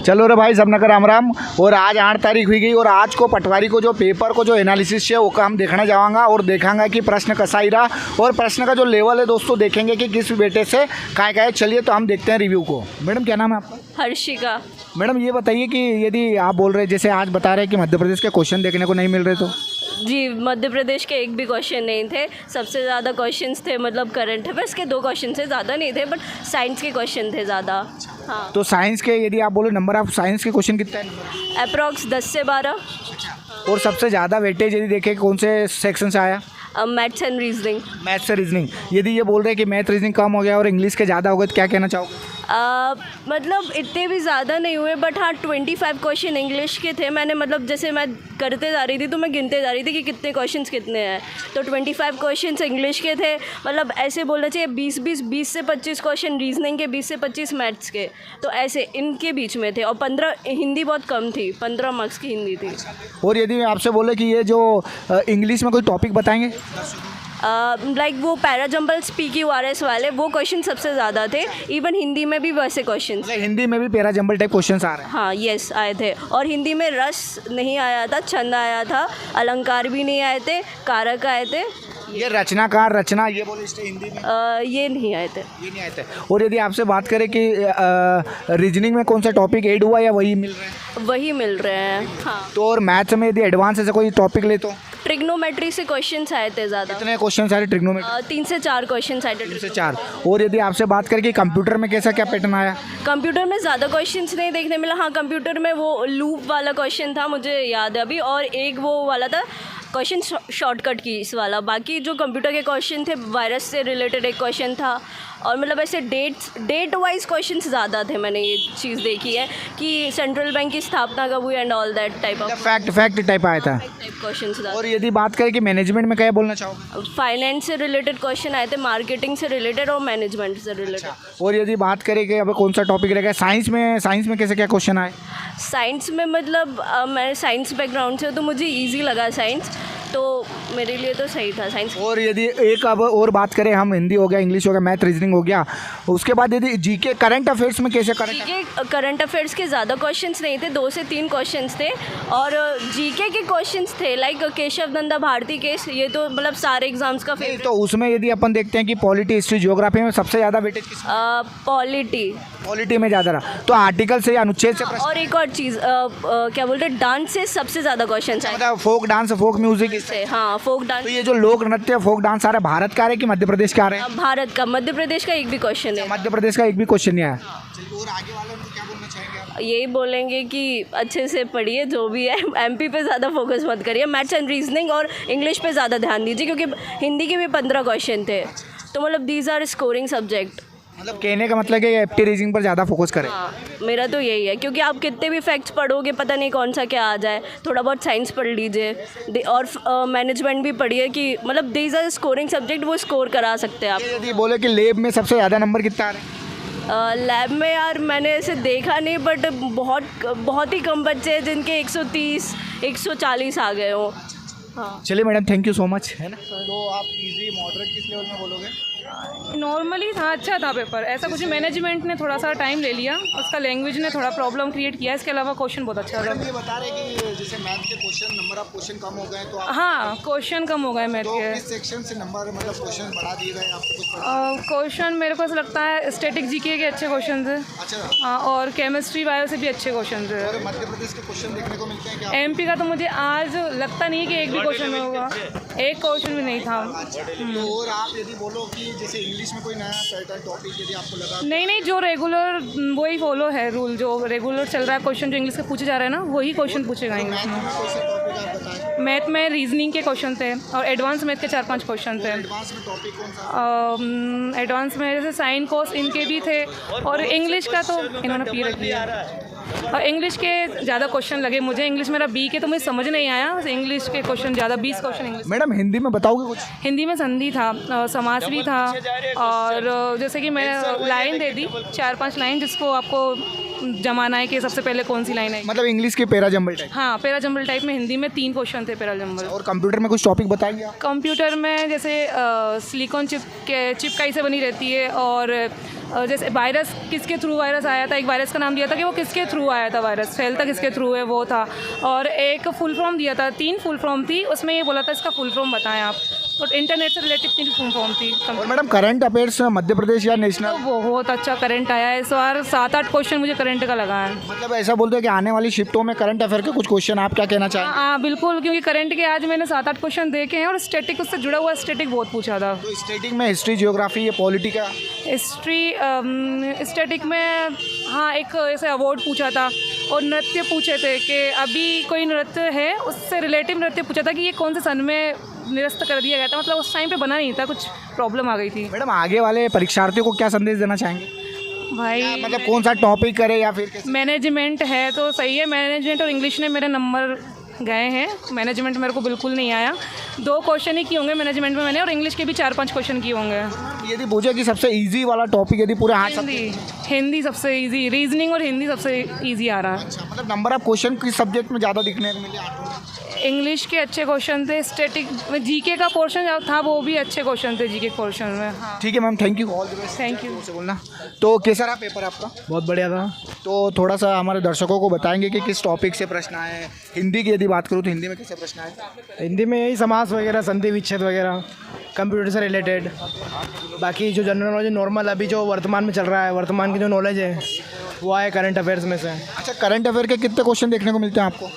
चलो रे भाई सबने का राम राम। और आज 8 तारीख हुई गई और आज को पटवारी को जो पेपर को जो एनालिसिस है वो का हम देखने जावांगा और देखांगा कि प्रश्न कैसा ही रहा और प्रश्न का जो लेवल है दोस्तों देखेंगे कि किस बेटे से काय है। चलिए तो हम देखते हैं रिव्यू को। मैडम क्या नाम है आपका? हर्षिका। मैडम ये बताइए कि यदि आप बोल रहे जैसे आज बता रहे हैं कि मध्य प्रदेश के क्वेश्चन देखने को नहीं मिल रहे तो जी, मध्य प्रदेश के एक भी क्वेश्चन नहीं थे। सबसे ज़्यादा क्वेश्चंस थे मतलब करंट अफेयर्स के 2 क्वेश्चन थे, ज़्यादा नहीं थे, बट साइंस के क्वेश्चन थे ज़्यादा। हाँ, तो साइंस के यदि आप बोले नंबर ऑफ साइंस के क्वेश्चन कितना है? अप्रॉक्स 10 से 12। और सबसे ज़्यादा वेटेज यदि देखें कौन से सेक्शन से आया? Maths and reasoning. मैथ्स से रीजनिंग। यदि ये बोल रहे हैं कि मैथ रीजनिंग कम हो गया और इंग्लिश के ज़्यादा हो गए तो क्या कहना चाहोगे? मतलब इतने भी ज़्यादा नहीं हुए, बट हाँ 25 क्वेश्चन इंग्लिश के थे। मैंने मतलब जैसे मैं करते जा रही थी तो मैं गिनते जा रही थी कि कितने क्वेश्चंस कितने हैं, तो 25 क्वेश्चंस इंग्लिश के थे। मतलब ऐसे बोलना चाहिए 20 से 25 क्वेश्चन रीजनिंग के, 20 से 25 मैथ्स के, तो ऐसे इनके बीच में थे। और 15 हिंदी बहुत कम थी, 15 मार्क्स की हिंदी थी। और यदि आपसे बोले कि ये जो इंग्लिश में कोई टॉपिक बताएंगे? लाइक वो पैराजम्बल PQRS वाले वो क्वेश्चन सबसे ज़्यादा थे। इवन हिंदी में भी वैसे क्वेश्चन। हिंदी में भी पैराजम्बल टाइप क्वेश्चंस आ रहे हैं? हाँ यस, आए थे। और हिंदी में रस नहीं आया था, छंद आया था, अलंकार भी नहीं आए थे, कारक आए थे। ये रचनाकार रचना ये बोले इससे हिंदी में ये नहीं आए थे। ये नहीं आए थे। और यदि आपसे बात करें कि रीजनिंग में कौन सा टॉपिक ऐड हुआ या वही मिल रहे हैं? वही मिल रहे हैं। हाँ, तो और मैथ्स में यदि एडवांस से कोई टॉपिक ले तो ट्रिग्नोमेट्री से क्वेश्चंस आए थे ज़्यादा। कितने क्वेश्चन सारे ट्रिग्नोमेट्री? 3 से 4 क्वेश्चंस आए थे। 3 से 4। और यदि आपसे बात करें कि कंप्यूटर में कैसा क्या पैटर्न आया? कंप्यूटर में ज़्यादा क्वेश्चंस नहीं देखने मिला। हाँ, कंप्यूटर में वो लूप वाला क्वेश्चन था, मुझे याद है अभी, और एक वो वाला था क्वेश्चन शॉर्टकट की इस वाला। बाकी जो कंप्यूटर के क्वेश्चन थे, वायरस से रिलेटेड एक क्वेश्चन था, और मतलब ऐसे डेट वाइज क्वेश्चंस ज़्यादा थे। मैंने ये चीज़ देखी है कि सेंट्रल बैंक की स्थापना कब हुई and all that type of fact type आया था। क्वेश्चन। और यदि बात करें कि मैनेजमेंट में क्या बोलना चाहोगे? फाइनेंस से रिलेटेड क्वेश्चन आए थे, मार्केटिंग से रिलेटेड और मैनेजमेंट से रिलेटेड। और यदि बात करें कि अब कौन सा टॉपिक रहेगा साइंस में कैसे क्या क्वेश्चन आए? साइंस में मतलब मैं साइंस बैकग्राउंड से हूँ तो मुझे इजी लगा साइंस, तो मेरे लिए तो सही था साइंस। और यदि एक अब और बात करें, हम हिंदी हो गया, इंग्लिश हो गया, मैथ रीजनिंग हो गया, उसके बाद यदि जीके करंट अफेयर्स में कैसे करंट अफेयर्स के ज़्यादा क्वेश्चंस नहीं थे, 2 से 3 क्वेश्चंस थे। और जीके के क्वेश्चंस थे लाइक केशव नंदा भारती केस, ये तो मतलब सारे एग्जाम्स का फेवरेट। तो उसमें यदि अपन देखते हैं कि पॉलिटी, हिस्ट्री, ज्योग्राफी में सबसे ज़्यादा वेटेज किस? पॉलिटी में ज़्यादा रहा। तो आर्टिकल से या अनुच्छेद से और एक और चीज़ क्या बोलते हैं, डांस से सबसे ज़्यादा क्वेश्चन आए। मतलब फोक डांस, फोक म्यूजिक से। हाँ, फोक डांस। तो ये जो लोक नृत्य फोक डांस आ रहा है भारत का आ रहा है कि मध्य प्रदेश का आ रहा है? भारत का। मध्य प्रदेश का एक भी क्वेश्चन है। मध्य प्रदेश का एक भी क्वेश्चन नहीं आया। और आगे वालों को क्या बोलना चाहेंगे? यही बोलेंगे कि अच्छे से पढ़िए, जो भी है MP पे ज़्यादा फोकस मत करिए, मैथ्स एंड रीजनिंग और इंग्लिश पे ज़्यादा ध्यान दीजिए, क्योंकि हिंदी के भी 15 क्वेश्चन थे, तो मतलब दीज आर स्कोरिंग सब्जेक्ट। मतलब कहने का मतलब कि एप्टी रीजनिंग पर ज़्यादा फोकस करें। हाँ, मेरा तो यही है, क्योंकि आप कितने भी फैक्ट्स पढ़ोगे पता नहीं कौन सा क्या आ जाए। थोड़ा बहुत साइंस पढ़ लीजिए और मैनेजमेंट भी पढ़िए कि मतलब दीज आर स्कोरिंग सब्जेक्ट, वो स्कोर करा सकते हैं आप। यदि बोले कि लैब में सबसे ज़्यादा नंबर कितना आ रहे हैं? लैब में यार मैंने ऐसे देखा नहीं, बट बहुत ही कम बच्चे हैं जिनके 130 140 आ गए हो। हाँ, चलिए madam, thank you so much, है ना। तो आप इजी मॉडरेट किस लेवल में बोलोगे? नॉर्मली था, अच्छा था पेपर, ऐसा कुछ। मैनेजमेंट ने थोड़ा सा टाइम ले लिया, उसका लैंग्वेज ने थोड़ा प्रॉब्लम क्रिएट किया, इसके अलावा क्वेश्चन बहुत अच्छा था। ये बता रहे कि जैसे मैथ के क्वेश्चन, नंबर ऑफ क्वेश्चन कम हो गए तो आप हाँ, क्वेश्चन कम हो गए मैथ के। किस सेक्शन से नंबर मतलब क्वेश्चन बढ़ा दिए गए आपको कुछ पता? क्वेश्चन मेरे को ऐसा लगता है स्टैटिक जीके के अच्छे क्वेश्चन थे। अच्छा। हाँ, और केमिस्ट्री बायो से भी अच्छे क्वेश्चन थे। और मध्य प्रदेश के क्वेश्चन देखने को मिलते हैं क्या? MP का तो मुझे आज लगता नहीं है कि एक भी क्वेश्चन में होगा, एक क्वेश्चन भी नहीं था। तो और आप यदि बोलो कि जैसे इंग्लिश में कोई नया पैटर्न टॉपिक यदि आपको लगा? नहीं, जो रेगुलर वही फॉलो है रूल, जो रेगुलर चल रहा है क्वेश्चन जो इंग्लिश के पूछे जा रहे हैं ना, वही क्वेश्चन पूछेगा इंग्लिश में। कोई सा टॉपिक आप बताएं? मैथ में रीजनिंग के क्वेश्चन थे और एडवांस मैथ के 4-5 क्वेश्चन थे। एडवांस में टॉपिक कौन सा? एडवांस में जैसे साइन कोस इनके भी थे, और इंग्लिश का तो इन्होंने पी रख दिया। और इंग्लिश के ज़्यादा क्वेश्चन लगे मुझे, इंग्लिश मेरा B के, तो मुझे समझ नहीं आया इंग्लिश के क्वेश्चन ज़्यादा, 20 क्वेश्चन इंग्लिश। मैडम हिंदी में बताओगे कुछ? हिंदी में संधि था, समास भी था, और जैसे कि मैंने लाइन दे दी 4-5 लाइन जिसको आपको जमाना है कि सबसे पहले कौन सी लाइन है। मतलब इंग्लिश की पैरा जंबल टाइप। हाँ, पैरा जंबल टाइप में हिंदी में 3 क्वेश्चन थे पैरा जंबल। और कंप्यूटर में कुछ टॉपिक बताएंगे आप? कंप्यूटर में जैसे सिलिकॉन चिप कैसे बनी रहती है, और जैसे वायरस किसके थ्रू वायरस आया था, एक वायरस का नाम दिया था कि वो किसके थ्रू आया था, वायरस फैलता किसके थ्रू है वो था, और एक फुल फॉर्म दिया था, 3 फुल फॉर्म थी, उसमें ये बोला था इसका फुल फॉर्म बताएं आप, तो इंटरनेट से रिलेटेड 3 फुल फॉर्म थी। और madam current affairs Madhya Pradesh या नेशनल? तो बहुत अच्छा करंट आया है इस बार, 7-8 क्वेश्चन मुझे करंट का लगा है। मतलब ऐसा बोलते हैं कि आने वाली शिफ्टों में करंट अफेयर के कुछ क्वेश्चन आप क्या कहना चाहेंगे? हाँ बिल्कुल, क्योंकि करंट के आज मैंने 7-8 क्वेश्चन देखे हैं, और स्टैटिक उससे जुड़ा हुआ स्टैटिक बहुत पूछा था। तो स्टेटिक में हिस्ट्री, जियोग्राफी, ये पॉलिटिका? हिस्ट्री स्टैटिक में हाँ एक ऐसे अवार्ड पूछा था, और नृत्य पूछे थे कि अभी कोई नृत्य है उससे रिलेटिव नृत्य पूछा था कि ये कौन से सन में निरस्त कर दिया गया था, मतलब उस टाइम पे बना नहीं था, कुछ प्रॉब्लम आ गई थी। मैडम आगे वाले परीक्षार्थियों को क्या संदेश देना चाहेंगे? भाई मतलब कौन सा टॉपिक करे या फिर कैसे? मैनेजमेंट है तो सही है, मैनेजमेंट और इंग्लिश ने मेरे नंबर गए हैं, मैनेजमेंट मेरे को बिल्कुल नहीं आया, 2 क्वेश्चन ही किए होंगे मैनेजमेंट में मैंने, और इंग्लिश के भी 4-5 क्वेश्चन किए होंगे। यदि पूछे कि सबसे इजी वाला टॉपिक यदि पूरे हाथ हिंदी सबसे इजी, रीजनिंग और हिंदी सबसे इजी आ रहा है। अच्छा, मतलब नंबर ऑफ क्वेश्चन किस सब्जेक्ट में ज़्यादा दिखने को मिले? इंग्लिश के अच्छे क्वेश्चन थे, स्टैटिक में जीके का पोर्शन था वो भी अच्छे क्वेश्चन थे जीके पोर्शन में। हाँ ठीक है ma'am, thank you, all the best. Thank you. से बोलना तो कैसा रहा पेपर आपका? बहुत बढ़िया था। तो थोड़ा सा हमारे दर्शकों को बताएंगे कि किस टॉपिक से प्रश्न आए। हिंदी की यदि बात करूँ तो हिंदी में कैसे प्रश्न आए? हिंदी में यही समास वगैरह, संधि विच्छेद वगैरह, कंप्यूटर से रिलेटेड। बाकी जो जनरल नॉलेज नॉर्मल अभी जो वर्तमान में चल रहा है, वर्तमान की जो नॉलेज है वो आए करंट अफेयर्स में से। अच्छा, करंट अफेयर के कितने क्वेश्चन देखने को मिलते हैं आपको?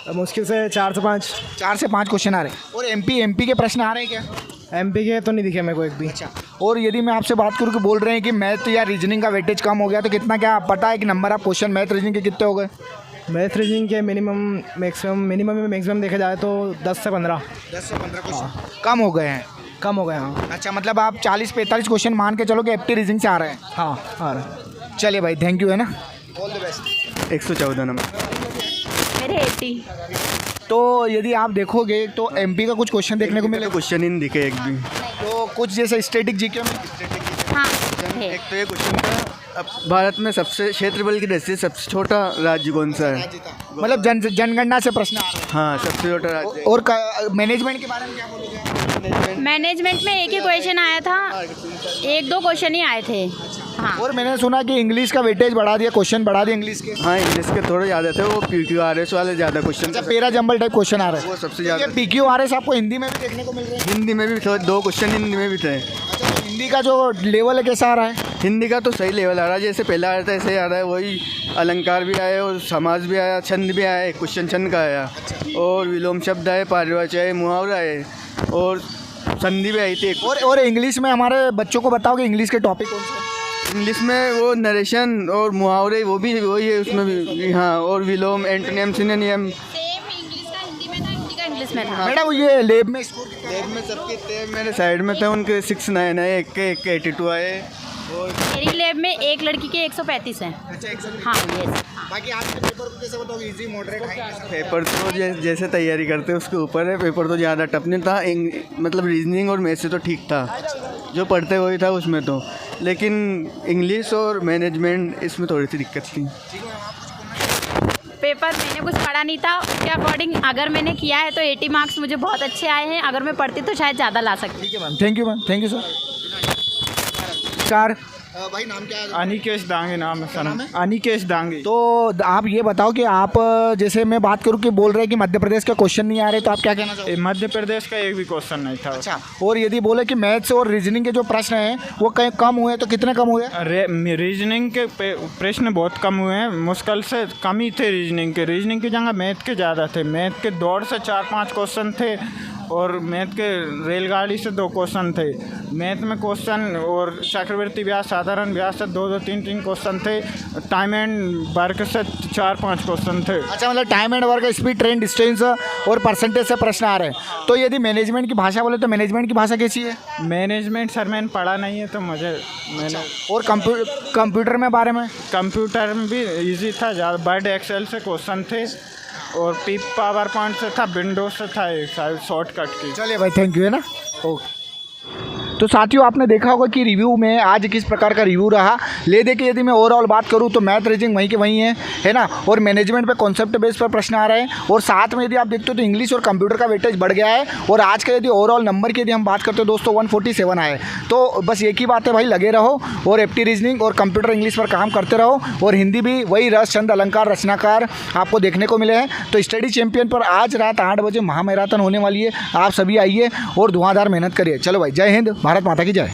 मुश्किल से 4 से 5। 4 से 5 क्वेश्चन आ रहे हैं। और एमपी के प्रश्न आ रहे हैं क्या? एमपी के तो नहीं दिखे मेरे को एक भी। अच्छा, और यदि मैं आपसे बात करूँ कि बोल रहे हैं कि मैथ या रीजनिंग का वेटेज कम हो गया, तो कितना क्या पता है कि number of question math reasoning के कितने हो गए? मैथ रीजनिंग के मिनिमम में मैक्सिमम देखा जाए तो 10 से 15। 10 से 15 क्वेश्चन कम हो गए हैं। कम हो गए हाँ। अच्छा, मतलब आप 40-45 क्वेश्चन मान के चलो कि एप्टी रीजनिंग से आ रहे हैं। हाँ आ रहा है। चलिए भाई, थैंक यू, है ना, ऑल द बेस्ट। 114 नंबर मेरे 80। तो यदि आप देखोगे तो एमपी का कुछ क्वेश्चन देखने को मिले, क्वेश्चन ही नहीं दिखे एक भी। तो कुछ जैसे स्टैटिक जीके में हाँ एक तो ये क्वेश्चन था, अब भारत में सबसे क्षेत्रफल की दृष्टि से सबसे छोटा राज्य कौन सा है? मतलब जनगणना से प्रश्न आ रहे हैं। हाँ, सबसे छोटा राज्य। और मैनेजमेंट के बारे में क्या बोलोगे? मैनेजमेंट में एक ही क्वेश्चन आया था, 1-2 क्वेश्चन ही आए थे। हाँ और मैंने सुना कि इंग्लिश का वेटेज बढ़ा दिया, क्वेश्चन बढ़ा दिया इंग्लिश के। हाँ, इंग्लिश के थोड़े ज़्यादा थे, वो PQRS वाले ज़्यादा क्वेश्चन। अच्छा, पैरा जंबल टाइप क्वेश्चन आ रहे हैं। वो सबसे ज़्यादा। PQRS आपको हिंदी में भी देखने को मिल रहे हैं? हिंदी में भी 2 क्वेश्चन हिंदी में भी थे। अच्छा, तो हिंदी का जो लेवल है कैसा आ रहा है? हिंदी का तो सही लेवल आ रहा है, जैसे पहला आया था ऐसे आ रहा है, वही अलंकार भी आए और समास भी आया, छंद भी आया, क्वेश्चन छंद का आया, और विलोम शब्द आए, पारिवाच आए, मुहावरा आए, और संधि भी आई थी। और इंग्लिश में हमारे बच्चों को बताओ कि इंग्लिश के टॉपिक कौन से हैं? इंग्लिश में वो नरेशन और मुहावरे वो भी वही है उसमें भी। हाँ, और विलोम, एंटोनिम, सिनोनिम। सेम इंग्लिश का हिंदी में था, हिंदी का इंग्लिश में था। मैडम ये लेब में स्कोर कितना है? लैब में सबके थे, मेरे साइड में थे, उनके 6-9 आए, एक के 82 आए। और मेरी लैब में एक लड़की के 135 हैं। अच्छा, 100। हाँ यस। बाकी आज के पेपर को कैसे बताओगे? Easy, moderate, high? पेपर तो जैसे तैयारी करते हैं उसके ऊपर है, पेपर तो ज़्यादा टफ नहीं था। मतलब रीजनिंग और मैथ से तो ठीक था, जो पढ़ते वही था उसमें तो, लेकिन इंग्लिश और मैनेजमेंट इसमें थोड़ी सी दिक्कत थी। पेपर मैंने कुछ पढ़ा नहीं था, उसके अकॉर्डिंग अगर मैंने किया है तो 80 मार्क्स मुझे बहुत अच्छे आए हैं, अगर मैं पढ़ती तो शायद ज़्यादा ला सकती। ठीक है ma'am, thank you ma'am, thank you sir. नमस्कार भाई, नाम क्या है? अनिकेश डांगे नाम है सर। अनिकेश डांगे। तो आप ये बताओ कि आप जैसे मैं बात करूँ कि बोल रहे हैं कि मध्य प्रदेश का क्वेश्चन नहीं आ रहे, तो आप क्या कहना चाहोगे? मध्य प्रदेश का एक भी क्वेश्चन नहीं था। अच्छा, और यदि बोले कि मैथ्स और रीजनिंग के जो प्रश्न हैं वो कहीं कम हुए, तो कितने कम हुए? रीजनिंग के प्रश्न बहुत कम हुए हैं, मुश्किल से कम ही थे रीजनिंग के। रीजनिंग की जगह मैथ के ज़्यादा थे। मैथ के दौड़ से 4-5 क्वेश्चन थे, और मैथ के रेलगाड़ी से 2 क्वेश्चन थे। मैथ में क्वेश्चन और चक्रवृद्धि ब्याज, साधारण ब्याज से 2-2, 3-3 क्वेश्चन थे। टाइम एंड वर्क से 4-5 क्वेश्चन थे। अच्छा, मतलब time and work, speed, train, distance और परसेंटेज से प्रश्न आ रहे हैं। तो यदि मैनेजमेंट की भाषा बोले तो मैनेजमेंट की भाषा कैसी है? मैनेजमेंट सर मैंने पढ़ा नहीं है, तो मैंने और कंप्यूटर में बारे में? कंप्यूटर में भी इजी था, ज़्यादा वर्ड एक्सेल से क्वेश्चन थे, और पावर पॉइंट से था, विंडोज से था, एक शॉर्टकट की। चलिए भाई, थैंक यू, है ना, ओके। तो साथियों आपने देखा होगा कि रिव्यू में आज किस प्रकार का रिव्यू रहा। ले दे के यदि मैं ओवरऑल बात करूँ तो मैथ रीजनिंग वहीं के वहीं है ना, और मैनेजमेंट पे कॉन्सेप्ट बेस पर प्रश्न आ रहे हैं, और साथ में यदि आप देखते हो तो इंग्लिश और कंप्यूटर का वेटेज बढ़ गया है। और आज का यदि ओवरऑल नंबर की यदि हम बात करते हो दोस्तों 147 आए। तो बस एक ही बात है भाई, लगे रहो और एप्टी रीजनिंग और कंप्यूटर इंग्लिश पर काम करते रहो, और हिंदी भी वही रस छंद अलंकार रचनाकार आपको देखने को मिले हैं। तो स्टडी चैंपियन पर आज रात 8 बजे महामैराथन होने वाली है, आप सभी आइए और धुआंधार मेहनत करिए। चलो भाई, जय हिंद, भारत माता की जय।